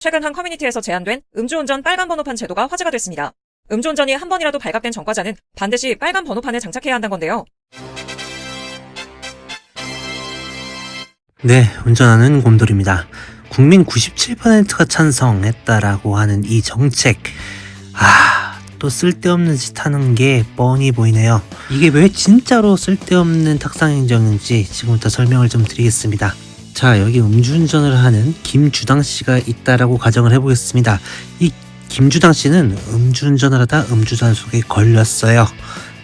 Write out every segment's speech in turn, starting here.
최근 한 커뮤니티에서 제안된 음주운전 빨간 번호판 제도가 화제가 됐습니다. 음주운전이 한 번이라도 발각된 전과자는 반드시 빨간 번호판을 장착해야 한다는 건데요. 네, 운전하는 곰돌입니다. 국민 97%가 찬성했다라고 하는 이 정책. 또 쓸데없는 짓 하는 게 뻔히 보이네요. 이게 왜 진짜로 쓸데없는 탁상행정인지 지금부터 설명을 좀 드리겠습니다. 자, 여기 음주운전을 하는 김주당 씨가 있다라고 가정을 해보겠습니다. 이 김주당 씨는 음주운전을 하다 음주단속에 걸렸어요.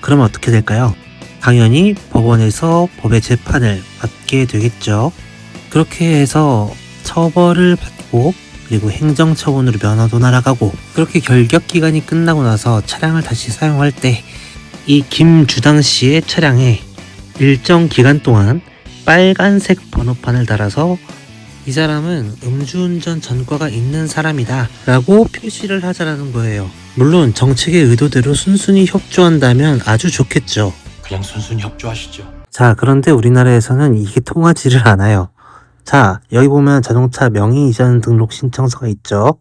그러면 어떻게 될까요? 당연히 법원에서 법의 재판을 받게 되겠죠. 그렇게 해서 처벌을 받고 그리고 행정처분으로 면허도 날아가고, 그렇게 결격기간이 끝나고 나서 차량을 다시 사용할 때 이 김주당 씨의 차량에 일정 기간 동안 빨간색 번호판을 달아서 이 사람은 음주운전 전과가 있는 사람이다 라고 표시를 하자라는 거예요. 물론 정책의 의도대로 순순히 협조한다면 아주 좋겠죠. 그냥 순순히 협조하시죠. 자, 그런데 우리나라에서는 이게 통하지를 않아요. 자, 여기 보면 자동차 명의 이전 등록 신청서가 있죠.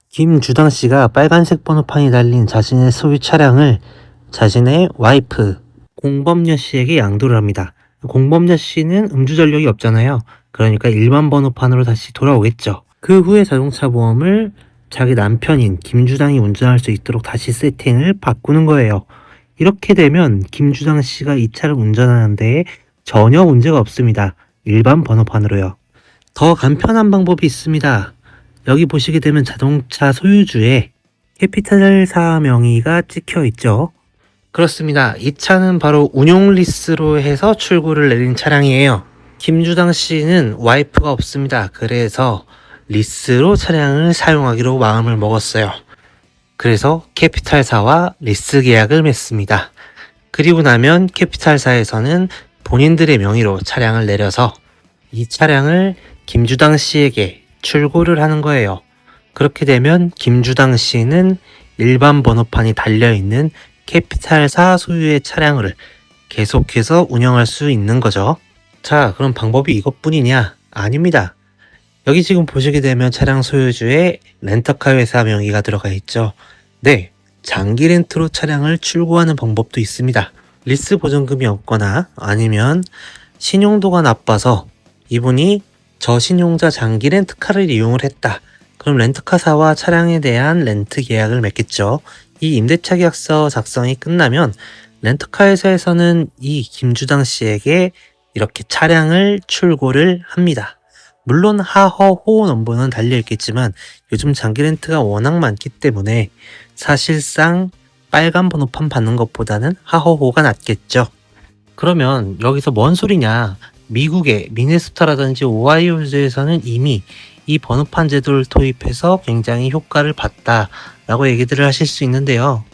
김주당 씨가 빨간색 번호판이 달린 자신의 소유 차량을 자신의 와이프 공범녀 씨에게 양도를 합니다. 공범녀 씨는 음주 전력이 없잖아요. 그러니까 일반 번호판으로 다시 돌아오겠죠. 그 후에 자동차 보험을 자기 남편인 김주당이 운전할 수 있도록 다시 세팅을 바꾸는 거예요. 이렇게 되면 김주당 씨가 이 차를 운전하는데 전혀 문제가 없습니다. 일반 번호판으로요. 더 간편한 방법이 있습니다. 여기 보시게 되면 자동차 소유주에 캐피탈사 명의가 찍혀 있죠. 그렇습니다. 이 차는 바로 운용 리스로 해서 출고를 내린 차량이에요. 김주당 씨는 와이프가 없습니다. 그래서 리스로 차량을 사용하기로 마음을 먹었어요. 그래서 캐피탈사와 리스 계약을 맺습니다. 그리고 나면 캐피탈사에서는 본인들의 명의로 차량을 내려서 이 차량을 김주당 씨에게 출고를 하는 거예요. 그렇게 되면 김주당 씨는 일반 번호판이 달려있는 캐피탈사 소유의 차량을 계속해서 운영할 수 있는 거죠. 자, 그럼 방법이 이것뿐이냐? 아닙니다. 여기 지금 보시게 되면 차량 소유주에 렌터카 회사 명의가 들어가 있죠. 네, 장기 렌트로 차량을 출고하는 방법도 있습니다. 리스 보증금이 없거나 아니면 신용도가 나빠서 이분이 저신용자 장기 렌트카를 이용을 했다. 그럼 렌트카사와 차량에 대한 렌트 계약을 맺겠죠. 이 임대차 계약서 작성이 끝나면 렌트카 회사에서는 이 김주당 씨에게 이렇게 차량을 출고를 합니다. 물론 하허호 넘버는 달려있겠지만 요즘 장기 렌트가 워낙 많기 때문에 사실상 빨간 번호판 받는 것보다는 하허호가 낫겠죠. 그러면 여기서 뭔 소리냐? 미국의 미네소타라든지 오하이오주에서는 이미 이 번호판 제도를 도입해서 굉장히 효과를 봤다라고 얘기들을 하실 수 있는데요.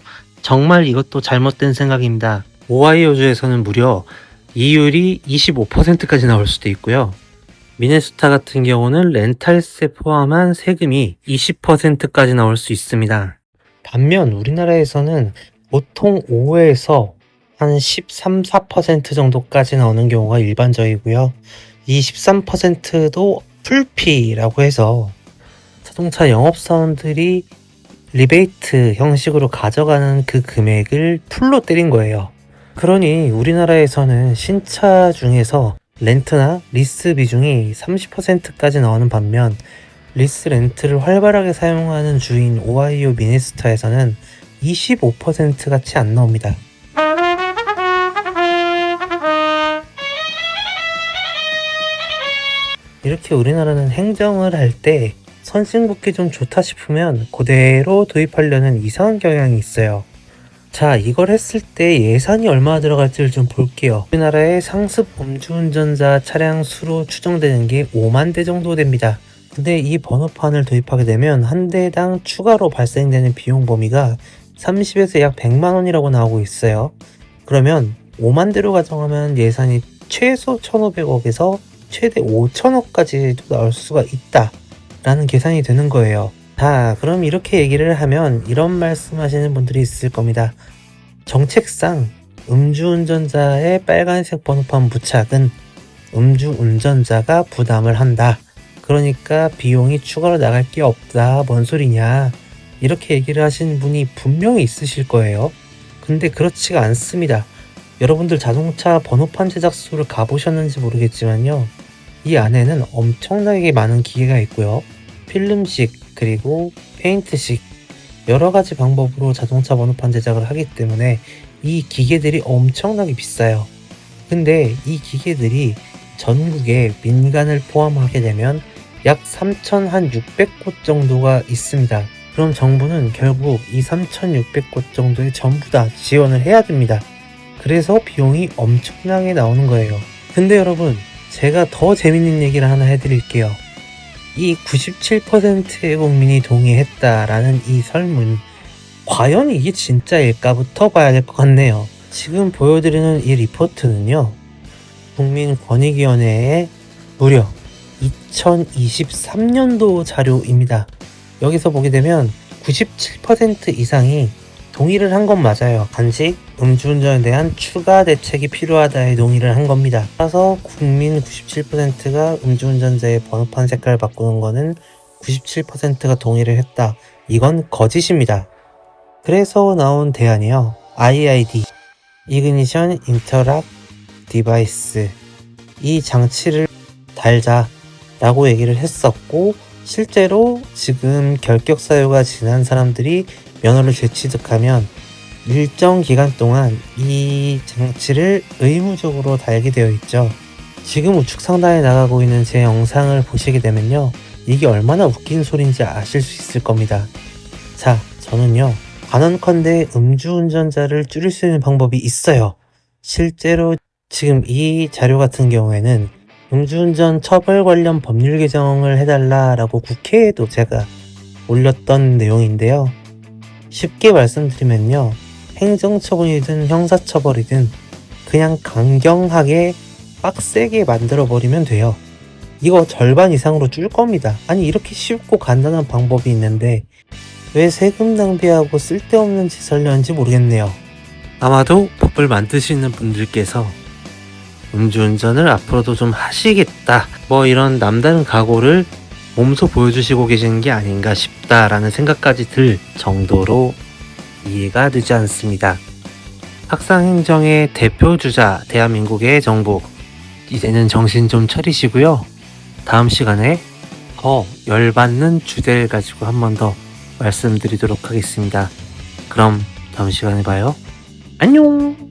정말 이것도 잘못된 생각입니다. 오하이오주에서는 무려 이율이 25%까지 나올 수도 있고요. 미네소타 같은 경우는 렌탈세 포함한 세금이 20%까지 나올 수 있습니다. 반면 우리나라에서는 보통 5에서 한 13, 4% 정도까지 나오는 경우가 일반적이고요. 이 13%도 풀피라고 해서 자동차 영업사원들이 리베이트 형식으로 가져가는 그 금액을 풀로 때린 거예요. 그러니 우리나라에서는 신차 중에서 렌트나 리스 비중이 30%까지 나오는 반면 리스 렌트를 활발하게 사용하는 주인 오하이오 미네소타에서는 25% 같이 안 나옵니다. 이렇게 우리나라는 행정을 할 때 선진국이 좀 좋다 싶으면 그대로 도입하려는 이상한 경향이 있어요. 자, 이걸 했을 때 예산이 얼마나 들어갈지를 좀 볼게요. 우리나라의 상습 음주운전자 차량 수로 추정되는 게 5만 대 정도 됩니다. 근데 이 번호판을 도입하게 되면 한 대당 추가로 발생되는 비용 범위가 30에서 약 100만 원이라고 나오고 있어요. 그러면 5만 대로 가정하면 예산이 최소 1,500억에서 최대 5천억까지도 나올 수가 있다 라는 계산이 되는 거예요. 자, 그럼 이렇게 얘기를 하면 이런 말씀하시는 분들이 있을 겁니다. 정책상 음주운전자의 빨간색 번호판 부착은 음주운전자가 부담을 한다. 그러니까 비용이 추가로 나갈 게 없다. 뭔 소리냐. 이렇게 얘기를 하신 분이 분명히 있으실 거예요. 근데 그렇지가 않습니다. 여러분들 자동차 번호판 제작소를 가보셨는지 모르겠지만요. 이 안에는 엄청나게 많은 기계가 있고요. 필름식 그리고 페인트식 여러 가지 방법으로 자동차 번호판 제작을 하기 때문에 이 기계들이 엄청나게 비싸요. 근데 이 기계들이 전국에 민간을 포함하게 되면 약 3,600곳 정도가 있습니다. 그럼 정부는 결국 이 3,600곳 정도에 전부 다 지원을 해야 됩니다. 그래서 비용이 엄청나게 나오는 거예요. 근데 여러분, 제가 더 재밌는 얘기를 하나 해드릴게요. 이 97%의 국민이 동의했다라는 이 설문, 과연 이게 진짜일까부터 봐야 될 것 같네요. 지금 보여드리는 이 리포트는요, 국민권익위원회의 무려 2023년도 자료입니다. 여기서 보게 되면 97% 이상이 동의를 한 건 맞아요. 단지 음주운전에 대한 추가 대책이 필요하다에 동의를 한 겁니다. 따라서 국민 97%가 음주운전자의 번호판 색깔을 바꾸는 거는 97%가 동의를 했다. 이건 거짓입니다. 그래서 나온 대안이요. IID, Ignition Interlock Device, 이 장치를 달자라고 얘기를 했었고, 실제로 지금 결격 사유가 지난 사람들이 면허를 재취득하면 일정 기간 동안 이 장치를 의무적으로 달게 되어 있죠. 지금 우측 상단에 나가고 있는 제 영상을 보시게 되면요, 이게 얼마나 웃긴 소리인지 아실 수 있을 겁니다. 자, 저는요, 단언컨대 음주운전자를 줄일 수 있는 방법이 있어요. 실제로 지금 이 자료 같은 경우에는 음주운전 처벌 관련 법률 개정을 해달라라고 국회에도 제가 올렸던 내용인데요. 쉽게 말씀드리면요, 행정처분이든 형사처벌이든 그냥 강경하게 빡세게 만들어버리면 돼요. 이거 절반 이상으로 줄 겁니다. 아니, 이렇게 쉽고 간단한 방법이 있는데 왜 세금 낭비하고 쓸데없는 짓을 하려는지 모르겠네요. 아마도 법을 만드시는 분들께서 음주운전을 앞으로도 좀 하시겠다, 뭐 이런 남다른 각오를 몸소 보여주시고 계시는 게 아닌가 싶다라는 생각까지 들 정도로 이해가 되지 않습니다. 학상행정의 대표주자 대한민국의 정부, 이제는 정신 좀 차리시고요. 다음 시간에 더 열받는 주제를 가지고 한 번 더 말씀드리도록 하겠습니다. 그럼 다음 시간에 봐요. 안녕.